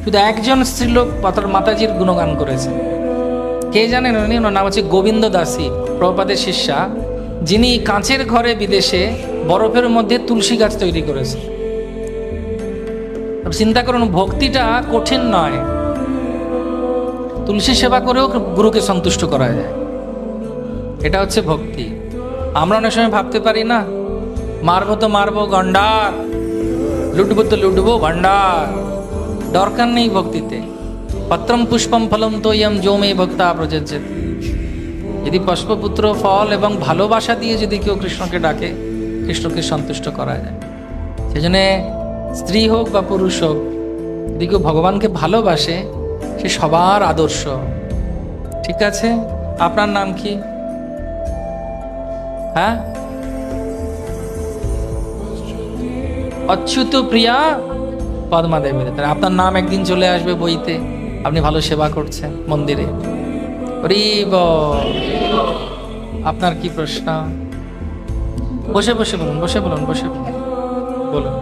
শুধু একজন স্ত্রীলোক মাতাজির গুণগান করেছে। কে জানেন উনি? ওনার নাম হচ্ছে গোবিন্দ দাসী, প্রভুপাদের শিষ্যা, যিনি কাঁচের ঘরে বিদেশে বরফের মধ্যে তুলসী গাছ তৈরি করেছে। চিন্তা করুন, ভক্তিটা কঠিন নয়। তুলসী সেবা করেও গুরুকে সন্তুষ্ট করা যায়, এটা হচ্ছে ভক্তি। আমরা অনেক সময় ভাবতে পারি না, মারবো তো মারবো গন্ডার, লুটবো তো লুটবো ভান্ডার। দরকার নেই ভক্তিতে। পত্রম পুষ্পম ফলম তোয়ম যো মে ভক্তা প্রযোজ্যতে। যদি পুষ্পপুত্র ফল এবং ভালোবাসা দিয়ে যদি কেউ কৃষ্ণকে ডাকে, কৃষ্ণকে সন্তুষ্ট করা যায়। সেজন্য স্ত্রী হোক বা পুরুষ হোক, যদি কেউ ভগবানকে ভালোবাসে, সে সবার আদর্শ। ঠিক আছে, আপনার নাম কি? হ্যাঁ, অচ্যুত প্রিয়া পদ্মা দেবীর। আপনার নাম একদিন চলে আসবে বইতে, আপনি ভালো সেবা করছেন মন্দিরে। আপনার কি প্রশ্ন? বসে বসে বলুন, বসে বলুন, বসে বলুন, বলুন।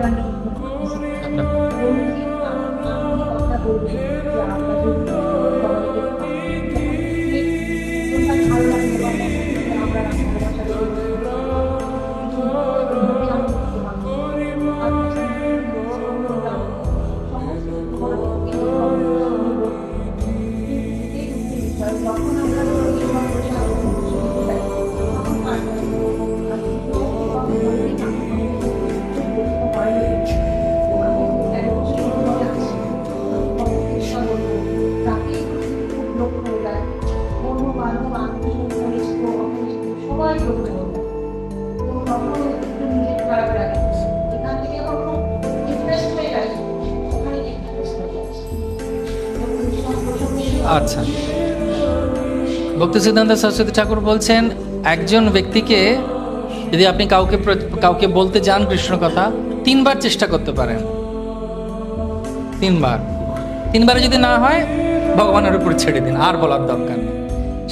আচ্ছা, ভক্তি সিদ্ধান্ত সরস্বতী ঠাকুর বলছেন, একজন ব্যক্তিকে যদি আপনি কাউকে বলতে যান কৃষ্ণ কথা, 3 বার চেষ্টা করতে পারেন। 3 বারে যদি না হয়, ভগবানের উপর ছেড়ে দিন, আর বলার দরকার নেই।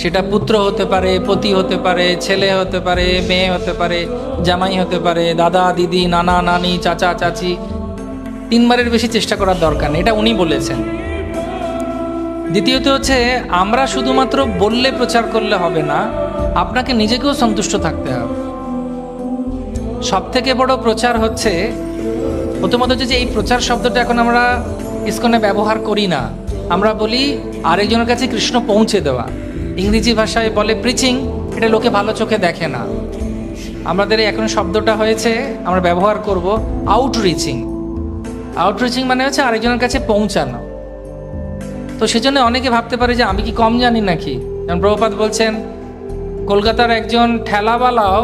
সেটা পুত্র হতে পারে, পতি হতে পারে, ছেলে হতে পারে, মেয়ে হতে পারে, জামাই হতে পারে, দাদা দিদি, নানা নানি, চাচা চাচি। 3 বারের বেশি চেষ্টা করার দরকার নেই, এটা উনি বলেছেন। দ্বিতীয়ত হচ্ছে, আমরা শুধুমাত্র বললে প্রচার করলে হবে না, আপনাকে নিজেকেও সন্তুষ্ট থাকতে হবে। সব থেকে বড় প্রচার হচ্ছে, প্রথমত হচ্ছে যে এই প্রচার শব্দটা এখন আমরা ইসকনে ব্যবহার করি না। আমরা বলি আরেকজনের কাছে কৃষ্ণ পৌঁছে দেওয়া। ইংরেজি ভাষায় বলে প্রিচিং, এটা লোকে ভালো চোখে দেখে না। আমাদের এখন শব্দটা হয়েছে, আমরা ব্যবহার করব আউটরিচিং। আউটরিচিং মানে হচ্ছে আরেকজনের কাছে পৌঁছানো। তো সেজন্য অনেকে ভাবতে পারে যে আমি কি কম জানি নাকি। যেমন প্রভুপাদ বলছেন, কলকাতার একজন ঠেলাওয়ালাও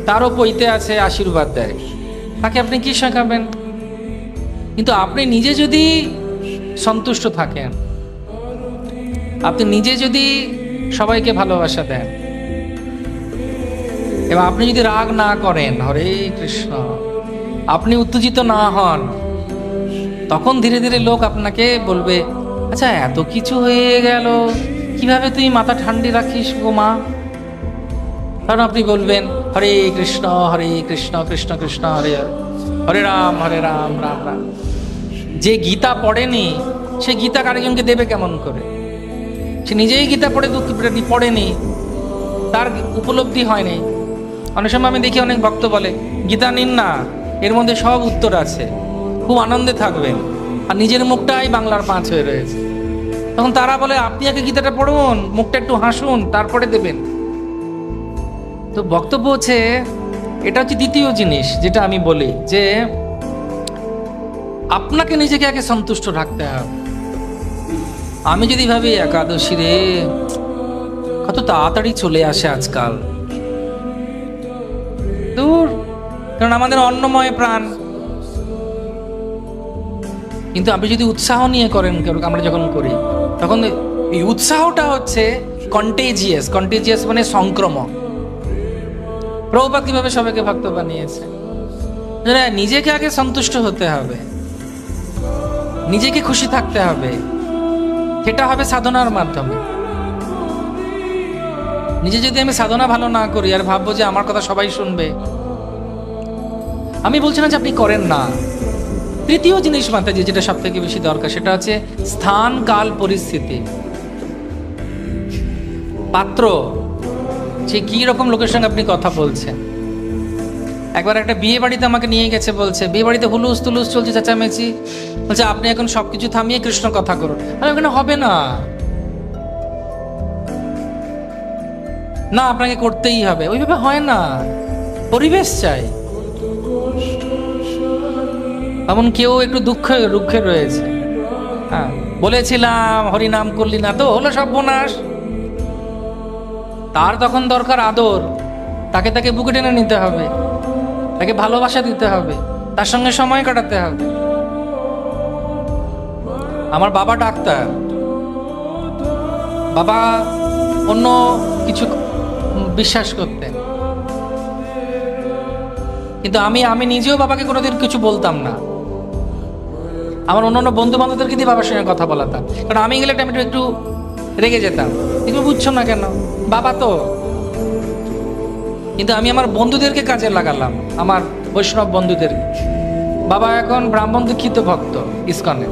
তারও পইতে আছে আশীর্বাদ দেয়, তাকে আপনি কি শেখাবেন? কিন্তু আপনি নিজে যদি সন্তুষ্ট থাকেন, আপনি নিজে যদি সবাইকে ভালোবাসা দেন, এবং আপনি যদি রাগ না করেন, হরে কৃষ্ণ, আপনি উত্তেজিত না হন, তখন ধীরে ধীরে লোক আপনাকে বলবে, আচ্ছা এত কিছু হয়ে গেল, কিভাবে তুই মাথা ঠান্ডা রাখিস গো মা? কারণ আপনি বলবেন হরে কৃষ্ণ কৃষ্ণ কৃষ্ণ হরে হরে, হরে রাম রাম রাম। যে গীতা পড়েনি, সে গীতা আরেকজনকে দেবে কেমন করে? সে নিজেই গীতা পড়ে পড়েনি, তার উপলব্ধি হয়নি। অনেক সময় আমি দেখি অনেক ভক্ত বলে, গীতা নিন না, এর মধ্যে সব উত্তর আছে, খুব আনন্দে থাকবেন, আর নিজের মুখটাই বাংলার 5 হয়ে রয়েছে। তখন তারা বলে, আপনি আগে গীতাটা পড়ুন, মুখটা একটু হাসুন, তারপরে দেবেন। তো বক্তব্য হচ্ছে, এটা হচ্ছে দ্বিতীয় জিনিস যেটা আমি বলি, যে আপনাকে নিজেকে আগে সন্তুষ্ট রাখতে হবে। আমি যদি ভাবি একাদশী রে কত তাড়াতাড়ি চলে আসে আজকাল, দূর, কারণ আমাদের অন্নময় প্রাণ। কিন্তু আপনি যদি উৎসাহ নিয়ে করেন, আমরা যখন করি, তখন এই উৎসাহটা হচ্ছে কন্টেজিয়াস মানে সংক্রমক। প্রভুপাদ কিভাবে সবাইকে ভক্ত বানিয়েছে? নিজেকে আগে সন্তুষ্ট হতে হবে, নিজেকে খুশি থাকতে হবে। সেটা হবে সাধনার মাধ্যমে। নিজে যদি আমি সাধনা ভালো না করি আর ভাববো যে আমার কথা সবাই শুনবে, আমি বলছি না যে আপনি করেন না, তৃতীয় জিনিস মাতাজি যেটা সব থেকে বেশি দরকার, সেটা হচ্ছে স্থান কাল পরিস্থিতি। পাত্র, যে কি রকম লোকের সঙ্গে আপনি কথা বলছেন। একবার একটা বিয়ে বাড়িতে আমাকে নিয়ে গেছে, বলছে বিয়ে বাড়িতে হুলুস তুলুস চলছে, চেঁচামেচি, বলছে আপনি এখন সবকিছু থামিয়ে কৃষ্ণ কথা করুন। আমি ওখানে হবে না, না আপনাকে করতেই হবে, ওইভাবে হয় না, পরিবেশ চাই। এমন কেউ একটু দুঃখে রয়েছে, হ্যাঁ বলেছিলাম হরিনাম করলি না তো হলো সর্বনাশ। তার তখন দরকার আদর, তাকে বুকে টেনে নিতে হবে, তাকে ভালোবাসা দিতে হবে, তার সঙ্গে সময় কাটাতে হবে। আমার বাবা ডাক্তার, বাবা অন্য কিছু বিশ্বাস করতেন, কিন্তু আমি নিজেও বাবাকে কোনোদিন কিছু বলতাম না। আমার অন্যান্য বন্ধু বান্ধবদেরকে দিয়ে বাবার সঙ্গে কথা বলাতাম, কারণ আমি গেলে একটু রেগে যেতাম, এগুলো বুঝছো না কেন, বাবা তো। কিন্তু আমি আমার বন্ধুদেরকে কাজে লাগালাম, আমার বৈষ্ণব বন্ধুদের। বাবা এখন ব্রাহ্মণ দীক্ষিত ভক্ত ইসকনে।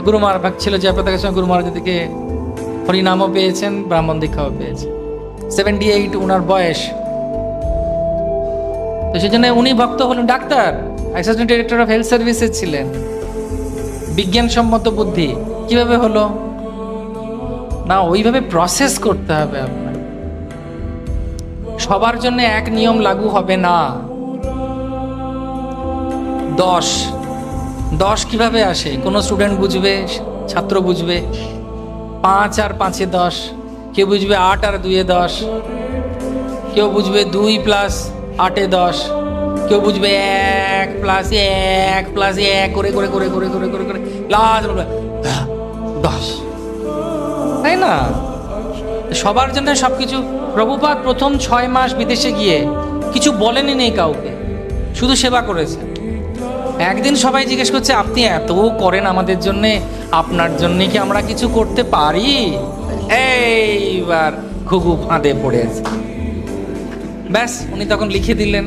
গুরু মহারাজ ছিল জয়প্রতাপের সময়, গুরু মহারাজের দিকে হরিনামও পেয়েছেন, ব্রাহ্মণ দীক্ষাও পেয়েছেন। 78 উনার বয়স। তো সেই জন্য উনি ভক্ত হলেন, doctor, assistant director of health services ছিলেন। বিজ্ঞানসম্মত বুদ্ধি কিভাবে হলো না, ওইভাবে প্রসেস করতে হবে আপনার। সবার জন্য এক নিয়ম লাগু হবে না। 10 কিভাবে আসে, কোন স্টুডেন্ট বুঝবে, ছাত্র বুঝবে 5 আর 5 10, কেউ বুঝবে 8 আর 2 10, কেউ বুঝবে 2 + 8 10, কেউ বুঝবে 1 + 1 + 1 করে করে করে করে করে করে করে লাস্ট 10, তাই না? সবার জন্য সবকিছু। প্রভুপাদ প্রথম 6 মাস বিদেশে গিয়ে কিছু বলেনি নেই কাউকে, শুধু সেবা করেছে। একদিন সবাই জিজ্ঞেস করছে, আপনি এত করেন আমাদের জন্য, আপনার জন্য কি আমরা কিছু করতে পারি? এইবার ঘুঘু ফাঁদে পড়েছে। ব্যাস, উনি তখন লিখে দিলেন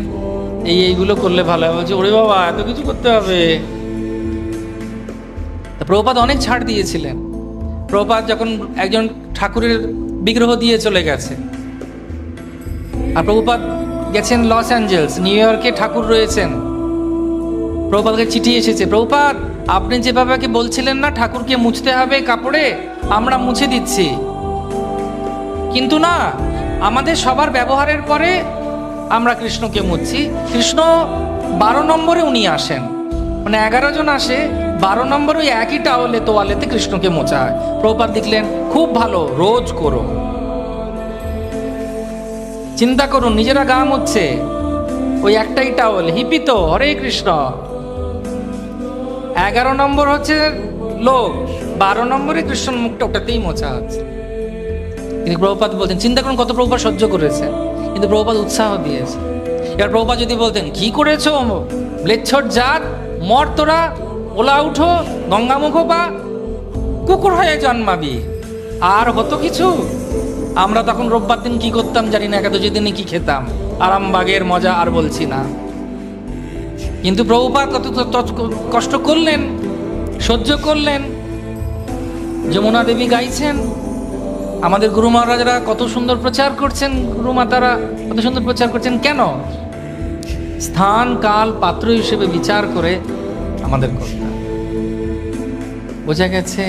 এইগুলো করলে ভালো হবে। বলছে ওরে বাবা, এত কিছু করতে হবে। প্রভুপাদ অনেক ছাড় দিয়েছিলেন। প্রভুপাদ যখন একজন ঠাকুরের বিগ্রহ দিয়ে চলে গেছে, আর প্রভুপাদ গেছেন লস অ্যাঞ্জেলস, নিউ ইয়র্কে ঠাকুর রয়েছেন, প্রভুপাদকে চিঠি এসেছে, প্রভুপাদ আপনি যে বাবাকে বলছিলেন না ঠাকুরকে মুছতে হবে কাপড়ে, আমরা মুছে দিচ্ছি, কিন্তু না, আমাদের সবার ব্যবহারের পরে আমরা কৃষ্ণকে মুছছি। কৃষ্ণ 12 নম্বরে উনি আসেন, মানে 11 জন আসে, 12 নম্বর ওই একই তোয়ালেতে কৃষ্ণকে মোছা হয়। প্রভুপাদ লিখলেন, খুব ভালো, রোজ করো। চিন্তা করুন, নিজেরা গা মুছছে, ওই একটাই টাওয়াল, হিপিত, হরে কৃষ্ণ। 11 নম্বর হচ্ছে লোক, 12 নম্বরে কৃষ্ণ মুখটা ওটাতেই মোছা হচ্ছে। কিন্তু প্রভুপাদ বলতেন, চিন্তা করুন কত প্রভুপাদ সহ্য করেছে, কিন্তু প্রভুপাদ উৎসাহ দিয়েছে। এবার প্রভুপাদ যদি বলতেন, কি করেছো ম্লেচ্ছর জাত, মর তোরা, ওলা উঠো, গঙ্গামুখ পা, কুকুর হয়ে জন্মাবি, আর হতো কিছু? আমরা তখন রোববার দিন কি করতাম জানি না, একাদশী দিনে কি খেতাম, আরামবাগের মজা আর বলছি না। কিন্তু প্রভুপাদ কত কষ্ট করলেন, সহ্য করলেন। যমুনা দেবী গাইছেন, আমাদের গুরু মহারাজরা কত সুন্দর প্রচার করছেন, গুরু মাতারা কত সুন্দর প্রচার করছেন। কেন? স্থান কাল পাত্র হিসেবে বিচার করে আমাদের করতে হবে। বোঝা গেছে?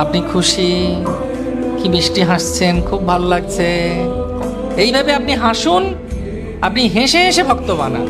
আপনি খুশি? কি মিষ্টি হাসছেন, খুব ভালো লাগছে। এইভাবে আপনি হাসুন, আপনি হেসে হেসে ভক্ত বানান।